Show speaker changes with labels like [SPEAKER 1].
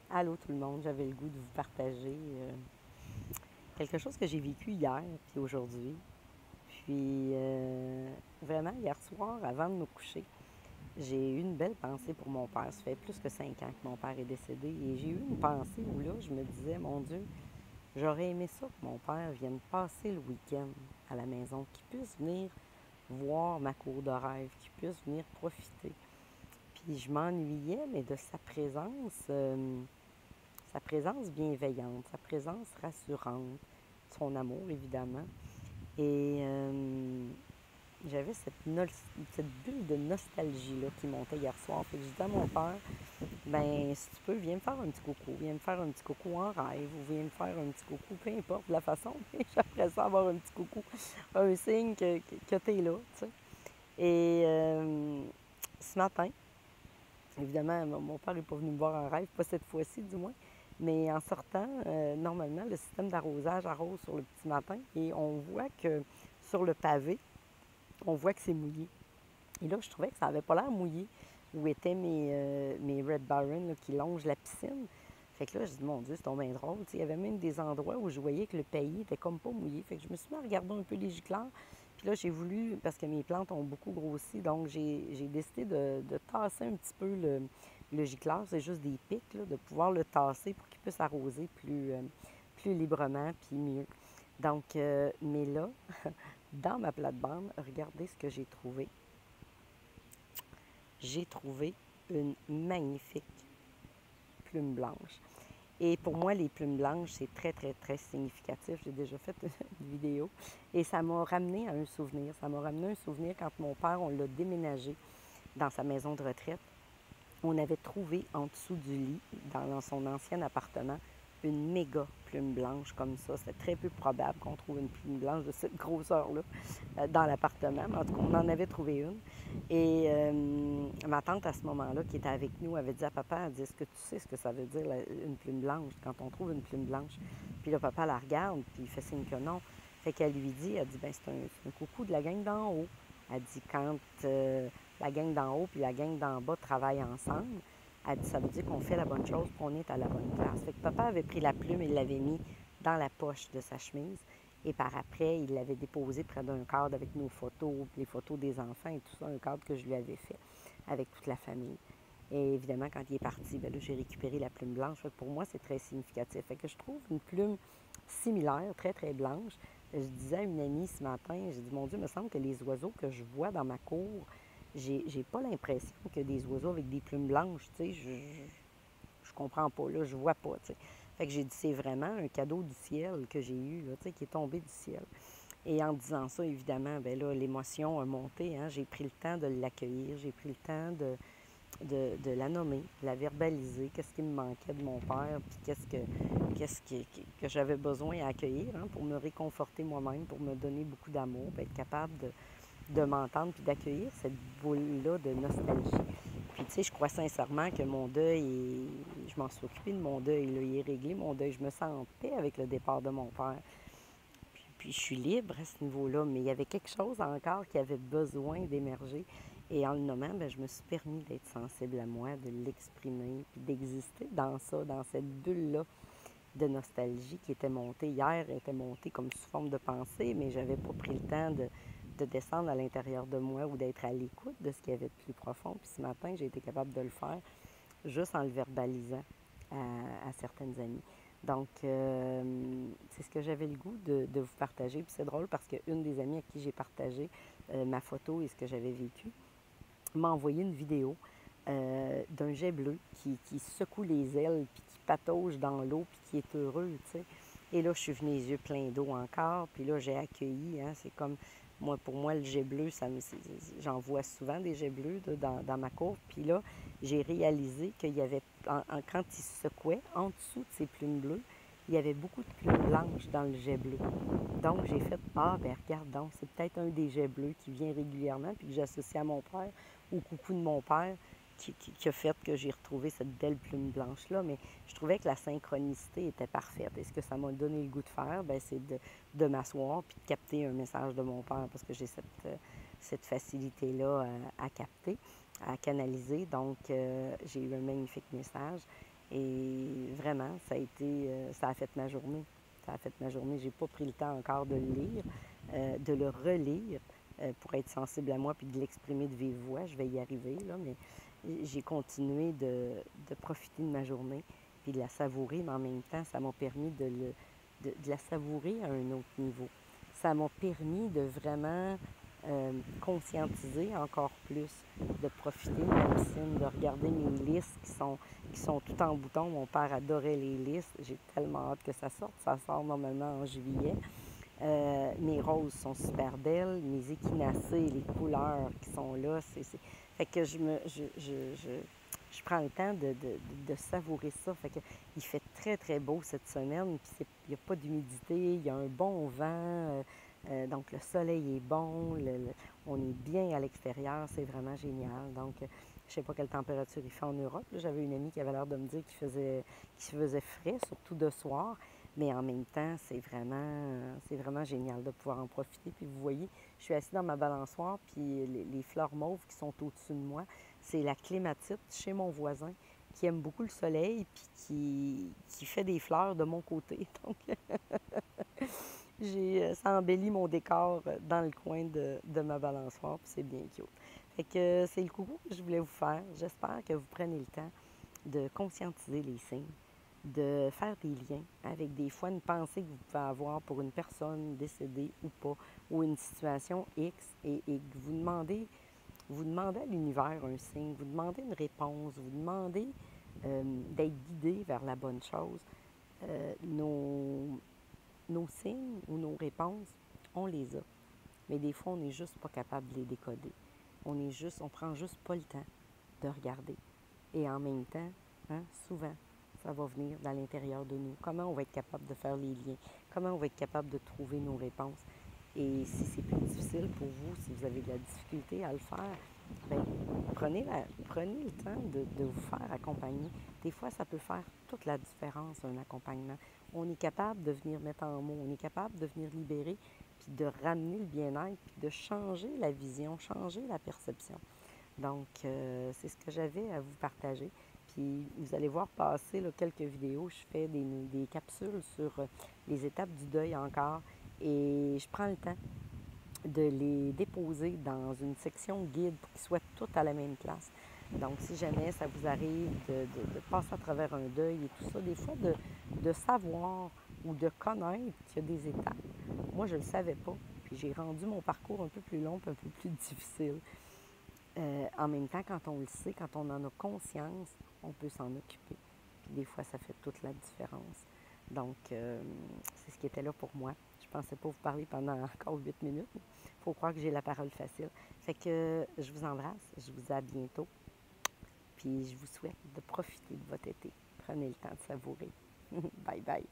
[SPEAKER 1] Allô tout le monde, j'avais le goût de vous partager quelque chose que j'ai vécu hier puis aujourd'hui. Vraiment, hier soir, avant de me coucher, j'ai eu une belle pensée pour mon père. Ça fait plus que 5 ans que mon père est décédé et j'ai eu une pensée où là, je me disais, mon Dieu, j'aurais aimé ça que mon père vienne passer le week-end à la maison, qu'il puisse venir voir ma cour de rêve, qu'il puisse venir profiter. Puis je m'ennuyais, mais de sa présence bienveillante, sa présence rassurante, son amour évidemment. Et j'avais cette bulle de nostalgie-là qui montait hier soir. Fait que je disais à mon père, ben si tu peux, viens me faire un petit coucou, viens me faire un petit coucou en rêve, ou viens me faire un petit coucou, peu importe la façon, mais j'aimerais ça avoir un petit coucou, un signe que tu es là, tu sais. Et ce matin, évidemment, mon père n'est pas venu me voir en rêve, pas cette fois-ci du moins. Mais en sortant, normalement, le système d'arrosage arrose sur le petit matin et on voit que sur le pavé, on voit que c'est mouillé. Et là, je trouvais que ça n'avait pas l'air mouillé où étaient mes Red Baron là, qui longent la piscine. Fait que là, je dis, mon Dieu, c'est tombé drôle. Il y avait même des endroits où je voyais que le pays était comme pas mouillé. Fait que je me suis mis à regarder un peu les gicleurs. Puis là, j'ai voulu, parce que mes plantes ont beaucoup grossi, donc j'ai décidé de tasser un petit peu le gicleur. C'est juste des pics, là, de pouvoir le tasser pour qu'il puisse arroser plus librement, puis mieux. Donc, mais là, dans ma plate-bande, regardez ce que j'ai trouvé. J'ai trouvé une magnifique plume blanche. Et pour moi, les plumes blanches, c'est très, très, très significatif. J'ai déjà fait une vidéo. Et ça m'a ramené à un souvenir. Ça m'a ramené un souvenir quand mon père, on l'a déménagé dans sa maison de retraite. On avait trouvé en dessous du lit, dans son ancien appartement, une méga plume blanche comme ça. C'était très peu probable qu'on trouve une plume blanche de cette grosseur-là dans l'appartement. Mais en tout cas, on en avait trouvé une. Et ma tante, à ce moment-là, qui était avec nous, avait dit à papa, elle dit, est-ce que tu sais ce que ça veut dire, une plume blanche, quand on trouve une plume blanche? Puis là, papa la regarde, puis il fait signe que non. Fait qu'elle lui dit, elle dit, ben c'est un coucou de la gang d'en haut. Elle dit, quand la gang d'en haut puis la gang d'en bas travaillent ensemble, elle dit, ça veut dire qu'on fait la bonne chose, qu'on est à la bonne place. Fait que papa avait pris la plume et l'avait mis dans la poche de sa chemise. Et par après, il l'avait déposé près d'un cadre avec nos photos, les photos des enfants et tout ça, un cadre que je lui avais fait avec toute la famille. Et évidemment, quand il est parti, bien là, j'ai récupéré la plume blanche. Fait que pour moi, c'est très significatif. Fait que je trouve une plume similaire, très, très blanche. Je disais à une amie ce matin, j'ai dit, mon Dieu, il me semble que les oiseaux que je vois dans ma cour, j'ai pas l'impression que des oiseaux avec des plumes blanches, tu sais, je comprends pas, là, je vois pas, tu sais. Fait que j'ai dit, c'est vraiment un cadeau du ciel que j'ai eu, là, tu sais, qui est tombé du ciel. Et en disant ça, évidemment, ben là, l'émotion a monté, hein. J'ai pris le temps de l'accueillir, j'ai pris le temps de la nommer, de la verbaliser, qu'est-ce qui me manquait de mon père, puis que j'avais besoin à accueillir hein, pour me réconforter moi-même, pour me donner beaucoup d'amour, puis être capable de m'entendre, puis d'accueillir cette boule-là de nostalgie. Puis, tu sais, je crois sincèrement que mon deuil, je m'en suis occupée de mon deuil, là, il est réglé, mon deuil. Je me sens en paix avec le départ de mon père. Puis je suis libre à ce niveau-là, mais il y avait quelque chose encore qui avait besoin d'émerger. Et en le nommant, bien, je me suis permis d'être sensible à moi, de l'exprimer, puis d'exister dans ça, dans cette bulle-là de nostalgie qui était montée. Hier, elle était montée comme sous forme de pensée, mais je n'avais pas pris le temps de descendre à l'intérieur de moi ou d'être à l'écoute de ce qu'il y avait de plus profond. Puis ce matin, j'ai été capable de le faire juste en le verbalisant à certaines amies. Donc, c'est ce que j'avais le goût de vous partager. Puis c'est drôle parce qu'une des amies à qui j'ai partagé ma photo et ce que j'avais vécu m'a envoyé une vidéo d'un jet bleu qui secoue les ailes, puis qui patauge dans l'eau, puis qui est heureux, tu sais. Et là, je suis venue les yeux pleins d'eau encore, puis là, j'ai accueilli, hein, c'est comme, moi, pour moi, le jet bleu, j'en vois souvent des jets bleus dans ma cour, puis là, j'ai réalisé qu'il y avait, quand il se secouait, en dessous de ces plumes bleues, il y avait beaucoup de plumes blanches dans le jet bleu. Donc, j'ai fait, ah, ben regarde donc, c'est peut-être un des jets bleus qui vient régulièrement, puis que j'associe à mon père, au coucou de mon père, qui a fait que j'ai retrouvé cette belle plume blanche-là. Mais je trouvais que la synchronicité était parfaite. Et ce que ça m'a donné le goût de faire, bien, c'est de m'asseoir puis de capter un message de mon père, parce que j'ai cette facilité-là à capter, à canaliser. Donc, j'ai eu un magnifique message. Et vraiment, ça a fait ma journée. Ça a fait ma journée. J'ai pas pris le temps encore de le lire, de le relire pour être sensible à moi puis de l'exprimer de vive voix. Je vais y arriver, là, mais j'ai continué de profiter de ma journée puis de la savourer, mais en même temps, ça m'a permis de la savourer à un autre niveau. Ça m'a permis de vraiment conscientiser encore plus, de profiter de ma piscine, de regarder mes listes qui sont tout en bouton. Mon père adorait les listes. J'ai tellement hâte que ça sorte. Ça sort normalement en juillet. Mes roses sont super belles. Mes échinacées, les couleurs qui sont là, fait que je prends le temps de savourer ça. Fait que il fait très, très beau cette semaine. Puis il n'y a pas d'humidité, il y a un bon vent. Donc le soleil est bon, on est bien à l'extérieur, c'est vraiment génial. Donc je ne sais pas quelle température il fait en Europe. J'avais une amie qui avait l'air de me dire qu'il faisait frais, surtout de soir. Mais en même temps, c'est vraiment génial de pouvoir en profiter. Puis vous voyez, je suis assise dans ma balançoire, puis les fleurs mauves qui sont au-dessus de moi, c'est la clématite chez mon voisin qui aime beaucoup le soleil, puis qui fait des fleurs de mon côté. Donc, ça embellit mon décor dans le coin de ma balançoire, puis c'est bien cute. Fait que c'est le coucou que je voulais vous faire. J'espère que vous prenez le temps de conscientiser les signes, de faire des liens avec des fois une pensée que vous pouvez avoir pour une personne décédée ou pas, ou une situation X, et que vous demandez à l'univers un signe, vous demandez une réponse, vous demandez d'être guidé vers la bonne chose. Nos signes ou nos réponses, on les a. Mais des fois, on n'est juste pas capable de les décoder. On prend juste pas le temps de regarder. Et en même temps, hein, souvent, ça va venir dans l'intérieur de nous. Comment on va être capable de faire les liens? Comment on va être capable de trouver nos réponses? Et si c'est plus difficile pour vous, si vous avez de la difficulté à le faire, bien, prenez le temps de vous faire accompagner. Des fois, ça peut faire toute la différence, un accompagnement. On est capable de venir mettre en mots, on est capable de venir libérer, puis de ramener le bien-être, puis de changer la vision, changer la perception. Donc, c'est ce que j'avais à vous partager. Puis, vous allez voir passer là, quelques vidéos. Je fais des capsules sur les étapes du deuil encore. Et je prends le temps de les déposer dans une section guide pour qu'ils soient tous à la même place. Donc, si jamais ça vous arrive de passer à travers un deuil et tout ça, des fois de savoir ou de connaître qu'il y a des étapes. Moi, je ne le savais pas. Puis j'ai rendu mon parcours un peu plus long et un peu plus difficile. En même temps, quand on le sait, quand on en a conscience, on peut s'en occuper. Puis des fois, ça fait toute la différence. Donc, c'est ce qui était là pour moi. Je ne pensais pas vous parler pendant encore 8 minutes. Il faut croire que j'ai la parole facile. Fait que je vous embrasse. Je vous dis à bientôt. Puis je vous souhaite de profiter de votre été. Prenez le temps de savourer. Bye bye.